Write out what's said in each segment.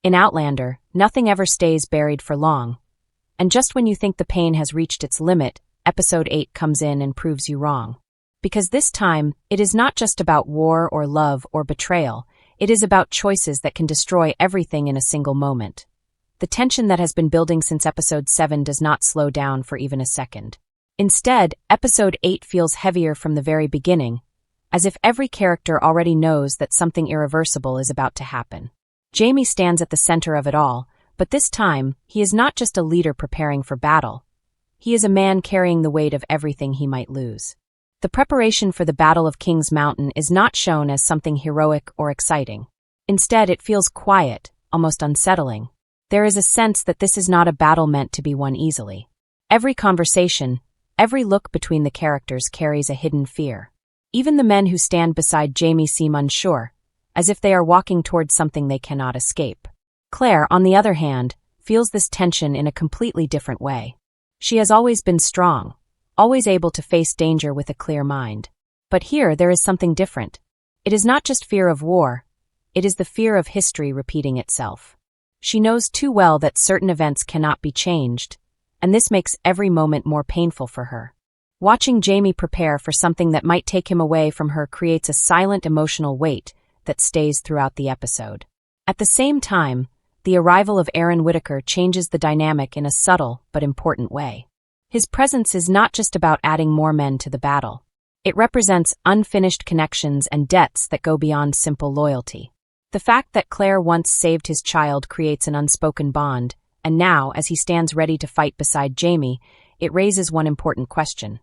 In Outlander, nothing ever stays buried for long. And just when you think the pain has reached its limit, Episode 8 comes in and proves you wrong. Because this time, it is not just about war or love or betrayal, it is about choices that can destroy everything in a single moment. The tension that has been building since Episode 7 does not slow down for even a second. Instead, Episode 8 feels heavier from the very beginning, as if every character already knows that something irreversible is about to happen. Jaime stands at the center of it all, but this time, he is not just a leader preparing for battle. He is a man carrying the weight of everything he might lose. The preparation for the Battle of King's Mountain is not shown as something heroic or exciting. Instead, it feels quiet, almost unsettling. There is a sense that this is not a battle meant to be won easily. Every conversation, every look between the characters carries a hidden fear. Even the men who stand beside Jaime seem unsure, as if they are walking towards something they cannot escape. Claire, on the other hand, feels this tension in a completely different way. She has always been strong, always able to face danger with a clear mind. But here there is something different. It is not just fear of war, it is the fear of history repeating itself. She knows too well that certain events cannot be changed, and this makes every moment more painful for her. Watching Jaime prepare for something that might take him away from her creates a silent emotional weight that stays throughout the episode. At the same time, the arrival of Aaron Whitaker changes the dynamic in a subtle but important way. His presence is not just about adding more men to the battle. It represents unfinished connections and debts that go beyond simple loyalty. The fact that Claire once saved his child creates an unspoken bond, and now, as he stands ready to fight beside Jaime, it raises one important question.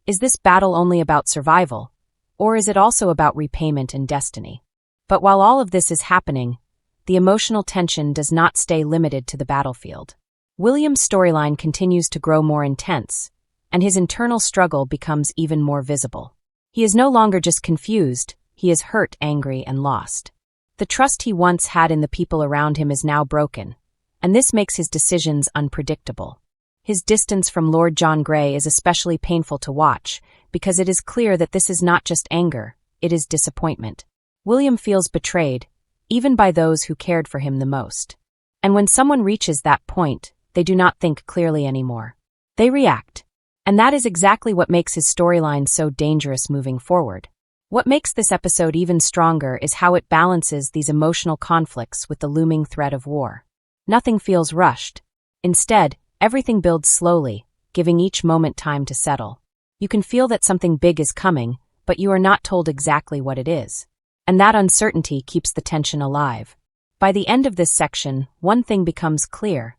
Is this battle only about survival, or is it also about repayment and destiny? But while all of this is happening, the emotional tension does not stay limited to the battlefield. William's storyline continues to grow more intense, and his internal struggle becomes even more visible. He is no longer just confused, he is hurt, angry, and lost. The trust he once had in the people around him is now broken, and this makes his decisions unpredictable. His distance from Lord John Grey is especially painful to watch, because it is clear that this is not just anger, it is disappointment. William feels betrayed, even by those who cared for him the most. And when someone reaches that point, they do not think clearly anymore. They react. And that is exactly what makes his storyline so dangerous moving forward. What makes this episode even stronger is how it balances these emotional conflicts with the looming threat of war. Nothing feels rushed. Instead, everything builds slowly, giving each moment time to settle. You can feel that something big is coming, but you are not told exactly what it is. And that uncertainty keeps the tension alive. By the end of this section, one thing becomes clear.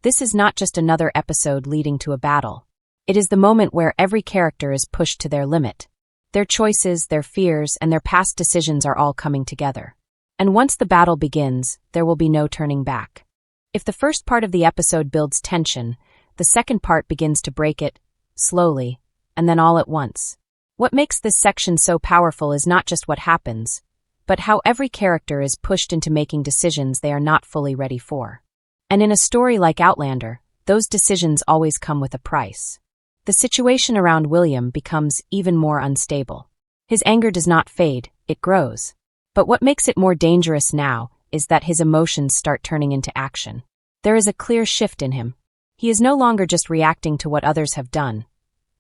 This is not just another episode leading to a battle. It is the moment where every character is pushed to their limit. Their choices, their fears, and their past decisions are all coming together. And once the battle begins, there will be no turning back. If the first part of the episode builds tension, the second part begins to break it, slowly, and then all at once. What makes this section so powerful is not just what happens, but how every character is pushed into making decisions they are not fully ready for. And in a story like Outlander, those decisions always come with a price. The situation around William becomes even more unstable. His anger does not fade, it grows. But what makes it more dangerous now is that his emotions start turning into action. There is a clear shift in him. He is no longer just reacting to what others have done.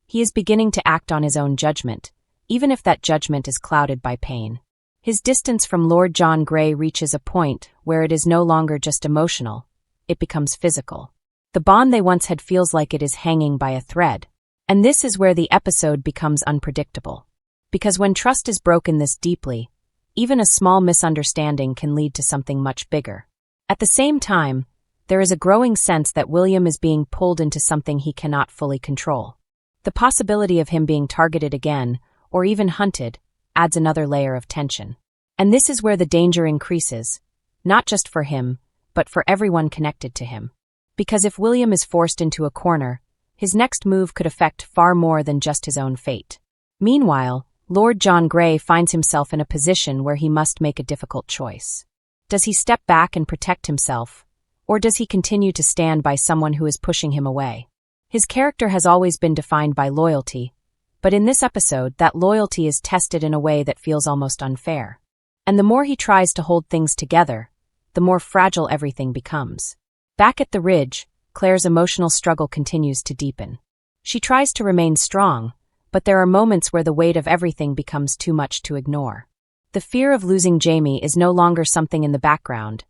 He is beginning to act on his own judgment, even if that judgment is clouded by pain. His distance from Lord John Grey reaches a point where it is no longer just emotional, it becomes physical. The bond they once had feels like it is hanging by a thread. And this is where the episode becomes unpredictable. Because when trust is broken this deeply, even a small misunderstanding can lead to something much bigger. At the same time, there is a growing sense that William is being pulled into something he cannot fully control. The possibility of him being targeted again, or even hunted, adds another layer of tension. And this is where the danger increases, not just for him, but for everyone connected to him. Because if William is forced into a corner, his next move could affect far more than just his own fate. Meanwhile, Lord John Grey finds himself in a position where he must make a difficult choice. Does he step back and protect himself, or does he continue to stand by someone who is pushing him away? His character has always been defined by loyalty, but in this episode, that loyalty is tested in a way that feels almost unfair. And the more he tries to hold things together, the more fragile everything becomes. Back at the ridge, Claire's emotional struggle continues to deepen. She tries to remain strong, but there are moments where the weight of everything becomes too much to ignore. The fear of losing Jaime is no longer something in the background.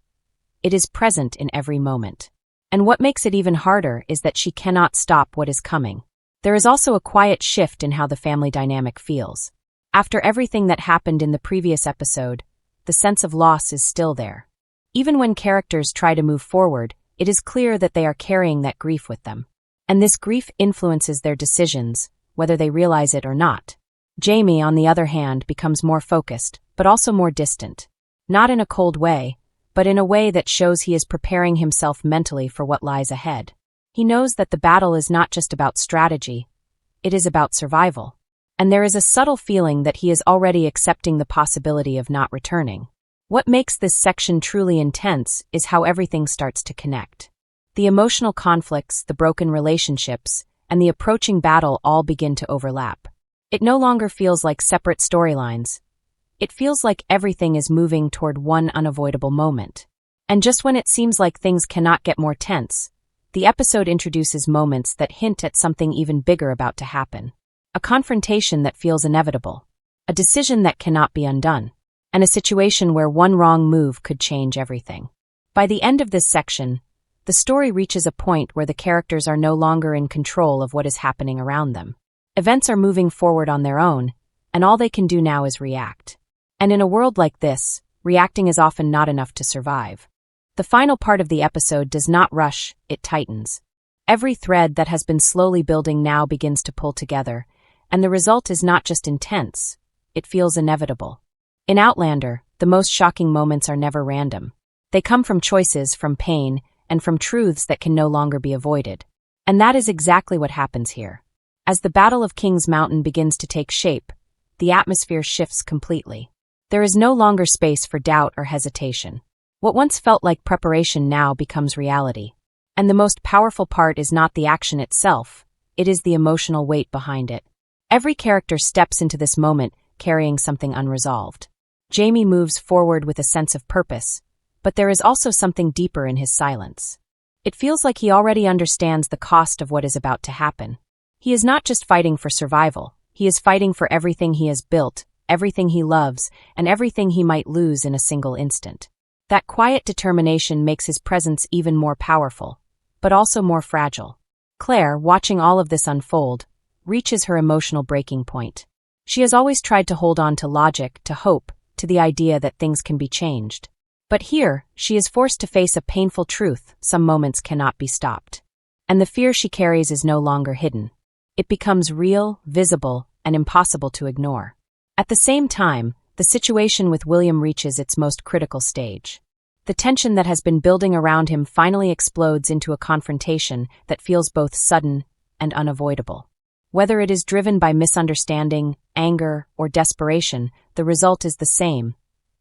It is present in every moment. And what makes it even harder is that she cannot stop what is coming. There is also a quiet shift in how the family dynamic feels. After everything that happened in the previous episode, the sense of loss is still there. Even when characters try to move forward, it is clear that they are carrying that grief with them. And this grief influences their decisions, whether they realize it or not. Jaime, on the other hand, becomes more focused, but also more distant. Not in a cold way, but in a way that shows he is preparing himself mentally for what lies ahead. He knows that the battle is not just about strategy, it is about survival. And there is a subtle feeling that he is already accepting the possibility of not returning. What makes this section truly intense is how everything starts to connect. The emotional conflicts, the broken relationships, and the approaching battle all begin to overlap. It no longer feels like separate storylines. It feels like everything is moving toward one unavoidable moment. And just when it seems like things cannot get more tense, the episode introduces moments that hint at something even bigger about to happen. A confrontation that feels inevitable, a decision that cannot be undone, and a situation where one wrong move could change everything. By the end of this section, the story reaches a point where the characters are no longer in control of what is happening around them. Events are moving forward on their own, and all they can do now is react. And in a world like this, reacting is often not enough to survive. The final part of the episode does not rush, it tightens. Every thread that has been slowly building now begins to pull together, and the result is not just intense, it feels inevitable. In Outlander, the most shocking moments are never random. They come from choices, from pain, and from truths that can no longer be avoided. And that is exactly what happens here. As the Battle of Kings Mountain begins to take shape, the atmosphere shifts completely. There is no longer space for doubt or hesitation. What once felt like preparation now becomes reality. And the most powerful part is not the action itself, it is the emotional weight behind it. Every character steps into this moment carrying something unresolved. Jaime moves forward with a sense of purpose, but there is also something deeper in his silence. It feels like he already understands the cost of what is about to happen. He is not just fighting for survival, he is fighting for everything he has built, everything he loves, and everything he might lose in a single instant. That quiet determination makes his presence even more powerful, but also more fragile. Claire, watching all of this unfold, reaches her emotional breaking point. She has always tried to hold on to logic, to hope, to the idea that things can be changed. But here, she is forced to face a painful truth: some moments cannot be stopped. And the fear she carries is no longer hidden. It becomes real, visible, and impossible to ignore. At the same time, the situation with William reaches its most critical stage. The tension that has been building around him finally explodes into a confrontation that feels both sudden and unavoidable. Whether it is driven by misunderstanding, anger, or desperation, the result is the same.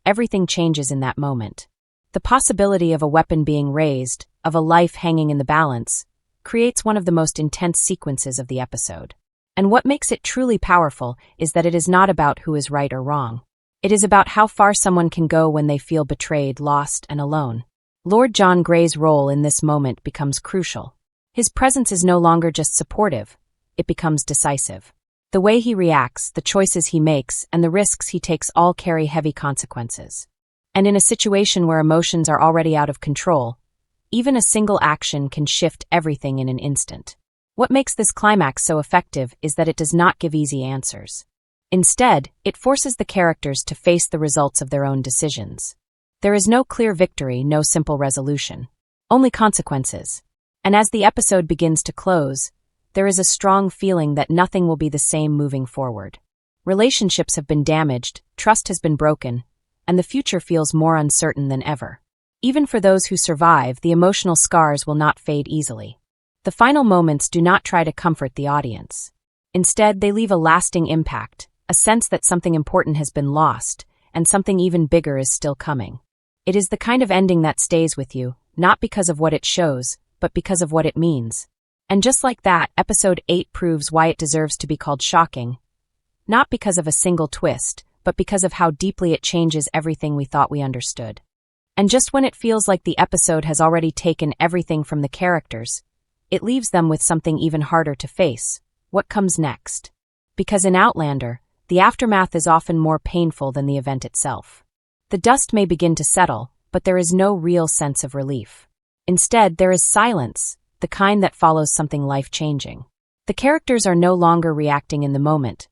Everything changes in that moment. The possibility of a weapon being raised, of a life hanging in the balance, creates one of the most intense sequences of the episode. And what makes it truly powerful is that it is not about who is right or wrong. It is about how far someone can go when they feel betrayed, lost, and alone. Lord John Grey's role in this moment becomes crucial. His presence is no longer just supportive, it becomes decisive. The way he reacts, the choices he makes, and the risks he takes all carry heavy consequences. And in a situation where emotions are already out of control, even a single action can shift everything in an instant. What makes this climax so effective is that it does not give easy answers. Instead, it forces the characters to face the results of their own decisions. There is no clear victory, no simple resolution. Only consequences. And as the episode begins to close, there is a strong feeling that nothing will be the same moving forward. Relationships have been damaged, trust has been broken, and the future feels more uncertain than ever. Even for those who survive, the emotional scars will not fade easily. The final moments do not try to comfort the audience. Instead, they leave a lasting impact, a sense that something important has been lost, and something even bigger is still coming. It is the kind of ending that stays with you, not because of what it shows, but because of what it means. And just like that, Episode 8 proves why it deserves to be called shocking. Not because of a single twist, but because of how deeply it changes everything we thought we understood. And just when it feels like the episode has already taken everything from the characters, it leaves them with something even harder to face. What comes next? Because in Outlander, the aftermath is often more painful than the event itself. The dust may begin to settle, but there is no real sense of relief. Instead, there is silence, the kind that follows something life-changing. The characters are no longer reacting in the moment.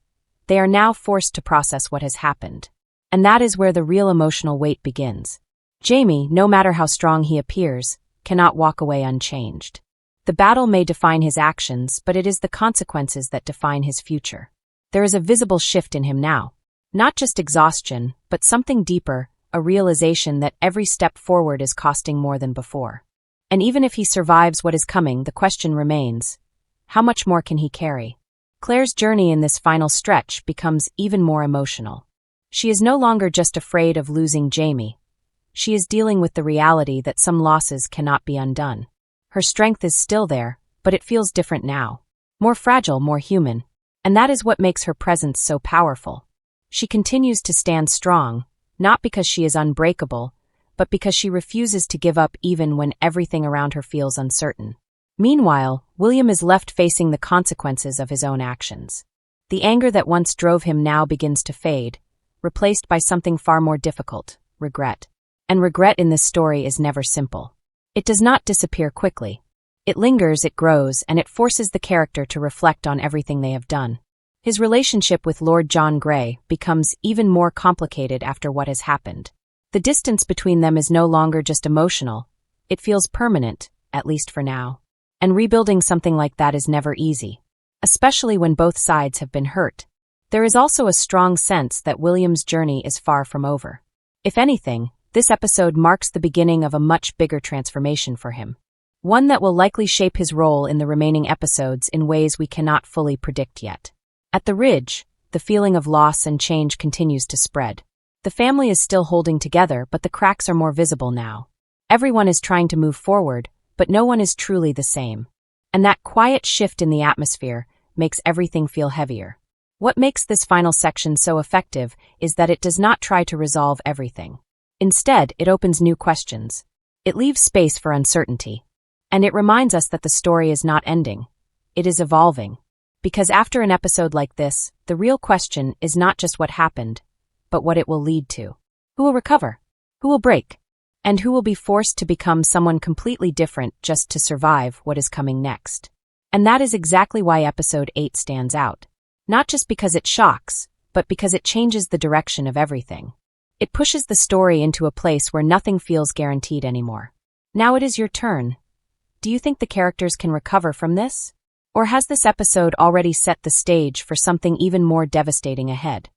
They are now forced to process what has happened. And that is where the real emotional weight begins. Jaime, no matter how strong he appears, cannot walk away unchanged. The battle may define his actions, but it is the consequences that define his future. There is a visible shift in him now. Not just exhaustion, but something deeper, a realization that every step forward is costing more than before. And even if he survives what is coming, the question remains, how much more can he carry? Claire's journey in this final stretch becomes even more emotional. She is no longer just afraid of losing Jaime. She is dealing with the reality that some losses cannot be undone. Her strength is still there, but it feels different now. More fragile, more human. And that is what makes her presence so powerful. She continues to stand strong, not because she is unbreakable, but because she refuses to give up even when everything around her feels uncertain. Meanwhile, William is left facing the consequences of his own actions. The anger that once drove him now begins to fade, replaced by something far more difficult, regret. And regret in this story is never simple. It does not disappear quickly. It lingers, it grows, and it forces the character to reflect on everything they have done. His relationship with Lord John Grey becomes even more complicated after what has happened. The distance between them is no longer just emotional. It feels permanent, at least for now. And rebuilding something like that is never easy, especially when both sides have been hurt. There is also a strong sense that William's journey is far from over. If anything, this episode marks the beginning of a much bigger transformation for him. One that will likely shape his role in the remaining episodes in ways we cannot fully predict yet. At the Ridge, the feeling of loss and change continues to spread. The family is still holding together, but the cracks are more visible now. Everyone is trying to move forward, but no one is truly the same. And that quiet shift in the atmosphere makes everything feel heavier. What makes this final section so effective is that it does not try to resolve everything. Instead, it opens new questions. It leaves space for uncertainty. And it reminds us that the story is not ending. It is evolving. Because after an episode like this, the real question is not just what happened, but what it will lead to. Who will recover? Who will break? And who will be forced to become someone completely different just to survive what is coming next? And that is exactly why Episode 8 stands out. Not just because it shocks, but because it changes the direction of everything. It pushes the story into a place where nothing feels guaranteed anymore. Now it is your turn. Do you think the characters can recover from this? Or has this episode already set the stage for something even more devastating ahead?